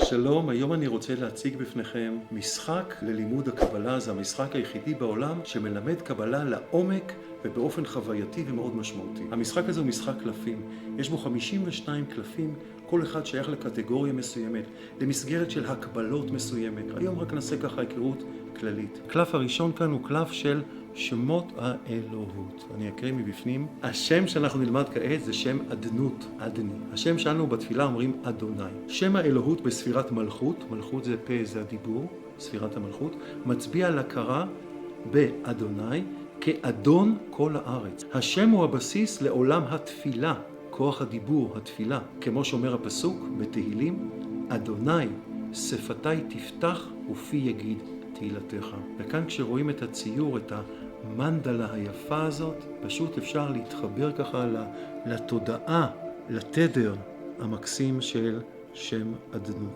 שלום, היום אני רוצה להציג בפניכם משחק ללימוד הקבלה. זה המשחק היחידי בעולם שמלמד קבלה לעומק ובאופן חווייתי ומאוד משמעותי. המשחק הזה הוא משחק קלפים. יש בו 52 קלפים, כל אחד שייך לקטגוריה מסוימת, למסגרת של הקבלות מסוימת. היום רק נעשה ככה היכרות כללית. הקלף הראשון כאן הוא קלף של שמות האלוהות. אני אקריא מבפנים. השם שאנחנו נלמד כעת זה שם אדנות, אדני. השם שלנו בתפילה אומרים אדוני. שם האלוהות בספירת מלכות, מלכות זה פה, זה הדיבור, ספירת המלכות, מצביע על הכרה באדוני כאדון כל הארץ. השם הוא הבסיס לעולם התפילה, כוח הדיבור, התפילה. כמו שאומר הפסוק בתהילים, אדוני שפתי תפתח ופי יגיד תהילתך. וכאן כשרואים את הציור, את המנדלה היפה הזאת, פשוט אפשר להתחבר ככה לתודעה, לתדר המקסים של שם אדנות.